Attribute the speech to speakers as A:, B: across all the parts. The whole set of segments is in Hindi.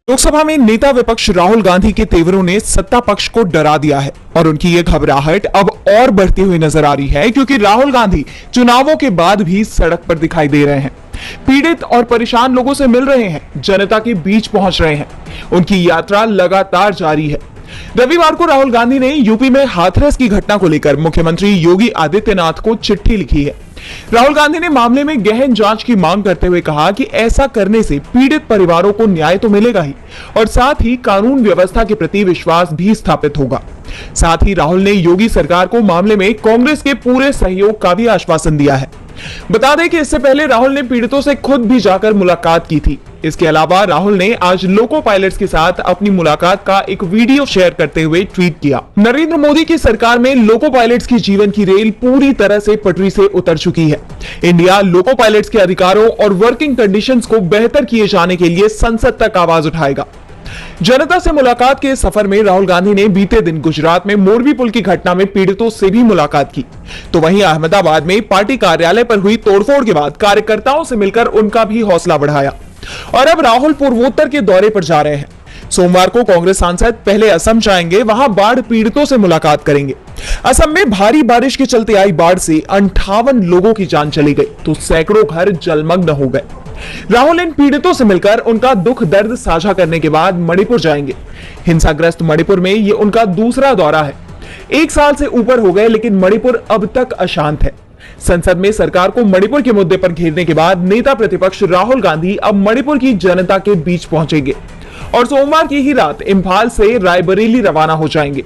A: लोकसभा में नेता विपक्ष राहुल गांधी के तेवरों ने सत्ता पक्ष को डरा दिया है और उनकी ये घबराहट अब और बढ़ती हुई नजर आ रही है, क्योंकि राहुल गांधी चुनावों के बाद भी सड़क पर दिखाई दे रहे हैं, पीड़ित और परेशान लोगों से मिल रहे हैं, जनता के बीच पहुंच रहे हैं। उनकी यात्रा लगातार जारी है। रविवार को राहुल गांधी ने यूपी में हाथरस की घटना को लेकर मुख्यमंत्री योगी आदित्यनाथ को चिट्ठी लिखी है। राहुल गांधी ने मामले में गहन जांच की मांग करते हुए कहा कि ऐसा करने से पीड़ित परिवारों को न्याय तो मिलेगा ही और साथ ही कानून व्यवस्था के प्रति विश्वास भी स्थापित होगा। साथ ही राहुल ने योगी सरकार को मामले में कांग्रेस के पूरे सहयोग का भी आश्वासन दिया है। बता दें कि इससे पहले राहुल ने पीड़ितों से खुद भी जाकर मुलाकात की थी। इसके अलावा राहुल ने आज लोको पायलट्स के साथ अपनी मुलाकात का एक वीडियो शेयर करते हुए ट्वीट किया। नरेंद्र मोदी की सरकार में लोको पायलट्स की जीवन की रेल पूरी तरह से पटरी से उतर चुकी है। इंडिया लोको पायलट्स के अधिकारों और वर्किंग कंडीशंस को बेहतर किए जाने के लिए संसद तक आवाज उठाएगा। जनता से मुलाकात के सफर में राहुल गांधी ने बीते दिन गुजरात में मोरबी पुल की घटना में पीड़ितों से भी मुलाकात की, तो वहीं अहमदाबाद में पार्टी कार्यालय पर हुई तोड़फोड़ के बाद कार्यकर्ताओं से मिलकर उनका भी हौसला बढ़ाया और अब राहुल पूर्वोत्तर के दौरे पर जा रहे हैं। सोमवार को कांग्रेस सांसद पहले असम जाएंगे, वहां बाढ़ पीड़ितों से मुलाकात करेंगे। असम में भारी बारिश के चलते आई बाढ़ से 58 लोगों की जान चली गई, तो सैकड़ों घर जलमग्न हो गए। राहुल इन पीड़ितों से मिलकर उनका दुख दर्द साझा करने के बाद मणिपुर जाएंगे। हिंसाग्रस्त मणिपुर में ये उनका दूसरा दौरा है। 1 साल से ऊपर हो गए, लेकिन मणिपुर अब तक अशांत है। संसद में सरकार को मणिपुर के मुद्दे पर घेरने के बाद नेता प्रतिपक्ष राहुल गांधी अब मणिपुर की जनता के बीच पहुंचेंगे और सोमवार की ही रात इंफाल से रायबरेली रवाना हो जाएंगे।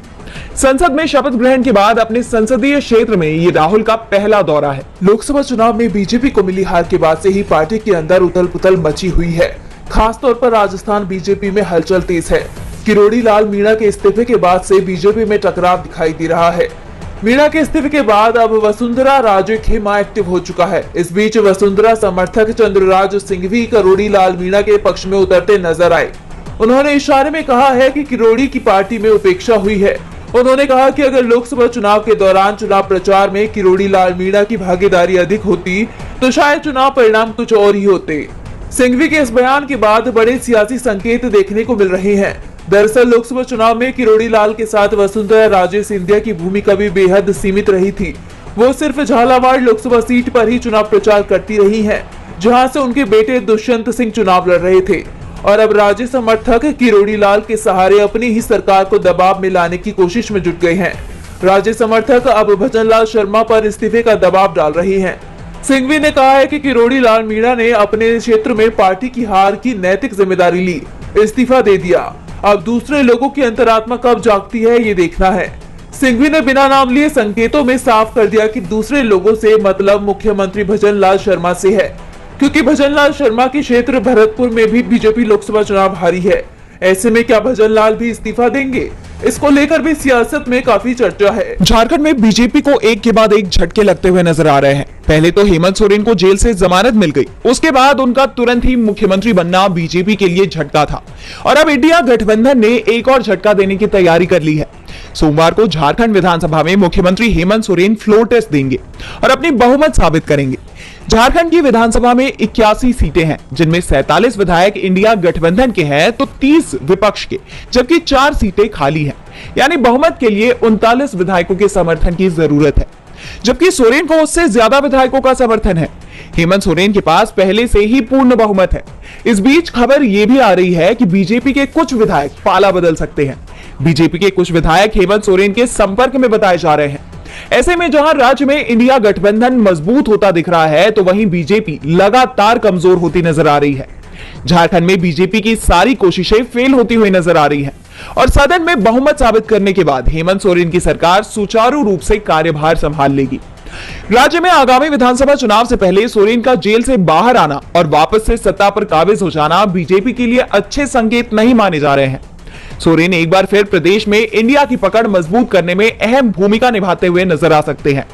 A: संसद में शपथ ग्रहण के बाद अपने संसदीय क्षेत्र में ये राहुल का पहला दौरा है। लोकसभा चुनाव में बीजेपी को मिली हार के बाद से ही पार्टी के अंदर उथल पुथल मची हुई है। खासतौर पर राजस्थान बीजेपी में हलचल तेज है। किरोड़ी लाल मीणा के इस्तीफे के बाद से बीजेपी में टकराव दिखाई दे रहा है। मीणा के इस्तीफे के बाद अब वसुंधरा राजे खेमा एक्टिव हो चुका है। इस बीच वसुंधरा समर्थक चंद्रराज सिंघवी किरोड़ी लाल मीणा के पक्ष में उतरते नजर आए। उन्होंने इशारे में कहा है कि किरोड़ी की पार्टी में उपेक्षा हुई है। उन्होंने कहा कि अगर लोकसभा चुनाव के दौरान चुनाव प्रचार में किरोड़ी लाल मीणा की भागीदारी अधिक होती तो शायद चुनाव परिणाम कुछ और ही होते। सिंघवी के इस बयान के बाद बड़े सियासी संकेत देखने को मिल रहे हैं। दरअसल लोकसभा चुनाव में किरोड़ी लाल के साथ वसुंधरा राजे सिंधिया की भूमिका भी बेहद सीमित रही थी। वो सिर्फ झालावाड़ लोकसभा सीट पर ही चुनाव प्रचार करती रही हैं, जहां से उनके बेटे दुष्यंत सिंह चुनाव लड़ रहे थे और अब राज्य समर्थक किरोड़ी लाल के सहारे अपनी ही सरकार को दबाव में लाने की कोशिश में जुट गए हैं। राज्य समर्थक अब भजनलाल शर्मा पर इस्तीफे का दबाव डाल रहे हैं। सिंघवी ने कहा है कि किरोड़ी लाल मीणा ने अपने क्षेत्र में पार्टी की हार की नैतिक जिम्मेदारी ली, इस्तीफा दे दिया। अब दूसरे लोगों की अंतरात्मा कब जागती है ये देखना है। सिंघवी ने बिना नाम लिए संकेतों में साफ कर दिया कि दूसरे लोगों से मतलब मुख्यमंत्री भजनलाल शर्मा से है, क्योंकि भजनलाल शर्मा के क्षेत्र भरतपुर में भी बीजेपी लोकसभा चुनाव हारी है। ऐसे में क्या भजनलाल भी इस्तीफा देंगे? इसको लेकर भी सियासत में काफी चर्चा है। झारखंड में बीजेपी को एक के बाद एक झटके लगते हुए नजर आ रहे हैं। पहले तो हेमंत सोरेन को जेल से जमानत मिल गई, उसके बाद उनका तुरंत ही मुख्यमंत्री बनना बीजेपी के लिए झटका था और अब इंडिया गठबंधन ने एक और झटका देने की तैयारी कर ली है। सोमवार को झारखंड विधानसभा में मुख्यमंत्री हेमंत सोरेन फ्लोर टेस्ट देंगे और अपनी बहुमत साबित करेंगे। झारखंड की विधानसभा में 81 सीटें हैं, जिनमें 47 विधायक इंडिया गठबंधन के हैं तो 30 विपक्ष के, जबकि 4 सीटें खाली हैं। यानी बहुमत के लिए 39 विधायकों के समर्थन की जरूरत है, जबकि सोरेन को उससे ज्यादा विधायकों का समर्थन है। हेमंत सोरेन के पास पहले से ही पूर्ण बहुमत है। इस बीच खबर यह भी आ रही है कि बीजेपी के कुछ विधायक पाला बदल सकते हैं। बीजेपी के कुछ विधायक हेमंत सोरेन के संपर्क में बताए जा रहे हैं। ऐसे में जहां राज्य में इंडिया गठबंधन मजबूत होता दिख रहा है, तो वहीं बीजेपी लगातार कमजोर होती नजर आ रही है। झारखंड में बीजेपी की सारी कोशिशें फेल होती हुई नजर आ रही हैं और सदन में बहुमत साबित करने के बाद हेमंत सोरेन की सरकार सुचारू रूप से कार्यभार संभाल लेगी। राज्य में आगामी विधानसभा चुनाव से पहले सोरेन का जेल से बाहर आना और वापस से सत्ता पर काबिज हो जाना बीजेपी के लिए अच्छे संकेत नहीं माने जा रहे हैं। सोरेन एक बार फिर प्रदेश में इंडिया की पकड़ मजबूत करने में अहम भूमिका निभाते हुए नजर आ सकते हैं।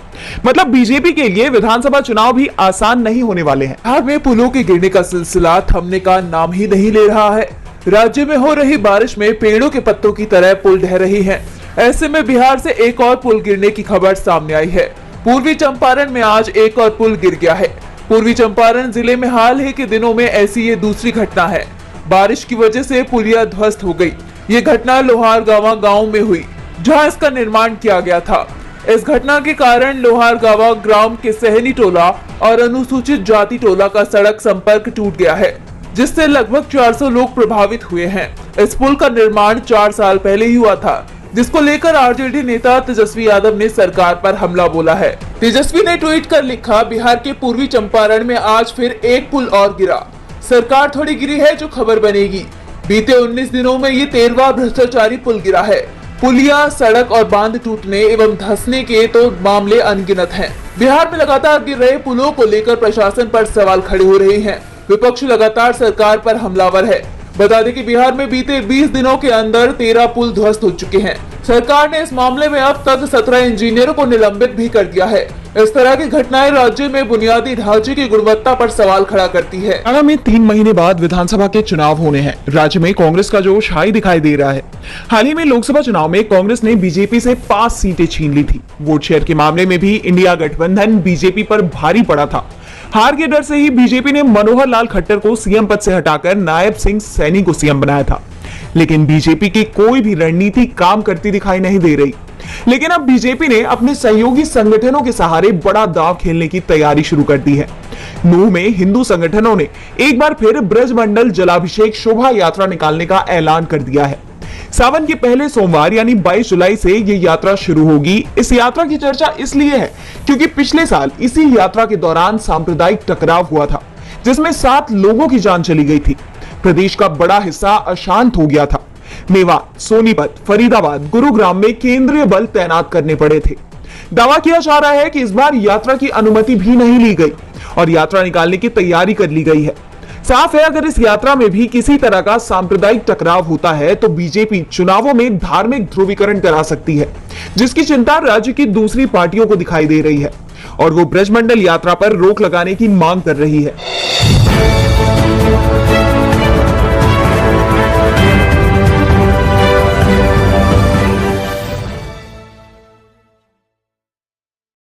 A: मतलब बीजेपी के लिए विधानसभा चुनाव भी आसान नहीं होने वाले हैं। बिहार में पुलों के गिरने का सिलसिला थमने का नाम ही नहीं ले रहा है। राज्य में हो रही बारिश में पेड़ों के पत्तों की तरह पुल ढह रही हैं। ऐसे में बिहार से एक और पुल गिरने की खबर सामने आई है। पूर्वी चंपारण में आज एक और पुल गिर गया है। पूर्वी चंपारण जिले में हाल ही के दिनों में ऐसी ये दूसरी घटना है। बारिश की वजह से पुलिया ध्वस्त हो गई। ये घटना लोहारगावा गांव में हुई, जहां इसका निर्माण किया गया था। इस घटना के कारण लोहारगावा ग्राम के सहनी टोला और अनुसूचित जाति टोला का सड़क संपर्क टूट गया है, जिससे लगभग 400 लोग प्रभावित हुए हैं। इस पुल का निर्माण 4 साल पहले ही हुआ था, जिसको लेकर आरजेडी नेता तेजस्वी यादव ने सरकार पर हमला बोला है। तेजस्वी ने ट्वीट कर लिखा, बिहार के पूर्वी चंपारण में आज फिर एक पुल और गिरा। सरकार थोड़ी गिरी है जो खबर बनेगी। बीते 19 दिनों में ये 13वां भ्रष्टाचारी पुल गिरा है। पुलिया, सड़क और बांध टूटने एवं धंसने के तो मामले अनगिनत हैं। बिहार में लगातार गिर रहे पुलों को लेकर प्रशासन पर सवाल खड़े हो रहे हैं। विपक्ष लगातार सरकार पर हमलावर है। बता दें कि बिहार में बीते 20 दिनों के अंदर 13 पुल ध्वस्त हो चुके हैं। सरकार ने इस मामले में अब तक 17 इंजीनियरों को निलंबित भी कर दिया है। इस तरह की घटनाएं राज्य में बुनियादी ढांचे की गुणवत्ता पर सवाल खड़ा करती है। हरियाणा में 3 महीने बाद विधानसभा के चुनाव होने हैं। राज्य में कांग्रेस का जोश हाई दिखाई दे रहा है। हाल ही में लोकसभा चुनाव में कांग्रेस ने बीजेपी से 5 सीटें छीन ली थी। वोट शेयर के मामले में भी इंडिया गठबंधन बीजेपी पर भारी पड़ा था। हार के डर से ही बीजेपी ने मनोहर लाल खट्टर को सीएम पद से हटाकर नायब सिंह सैनी को सीएम बनाया था। लेकिन बीजेपी की कोई भी रणनीति काम करती दिखाई नहीं दे रही। लेकिन अब बीजेपी ने अपने सहयोगी संगठनों के सहारे बड़ा दांव खेलने की तैयारी शुरू कर दी है। नूह में हिंदू संगठनों ने एक बार फिर ब्रजमंडल जलाभिषेक शोभा यात्रा निकालने का ऐलान कर दिया है। सावन के पहले सोमवार यानी 22 जुलाई से ये यात्रा शुरू होगी। इस यात्रा की चर्चा इसलिए है क्योंकि पिछले साल इसी यात्रा के दौरान सांप्रदायिक टकराव हुआ था, जिसमें 7 लोगों की जान चली गई थी। प्रदेश का बड़ा हिस्सा अशांत हो गया था। मेवात, सोनीपत, फरीदाबाद, गुरुग्राम में केंद्रीय बल तैनात करने पड़े थे। दावा किया जा रहा है कि इस बार यात्रा की अनुमति भी नहीं ली गई और यात्रा निकालने की तैयारी कर ली गई है। साफ है, अगर इस यात्रा में भी किसी तरह का सांप्रदायिक टकराव होता है तो बीजेपी चुनावों में धार्मिक ध्रुवीकरण करा सकती है, जिसकी चिंता राज्य की दूसरी पार्टियों को दिखाई दे रही है और वो ब्रजमंडल यात्रा पर रोक लगाने की मांग कर रही है।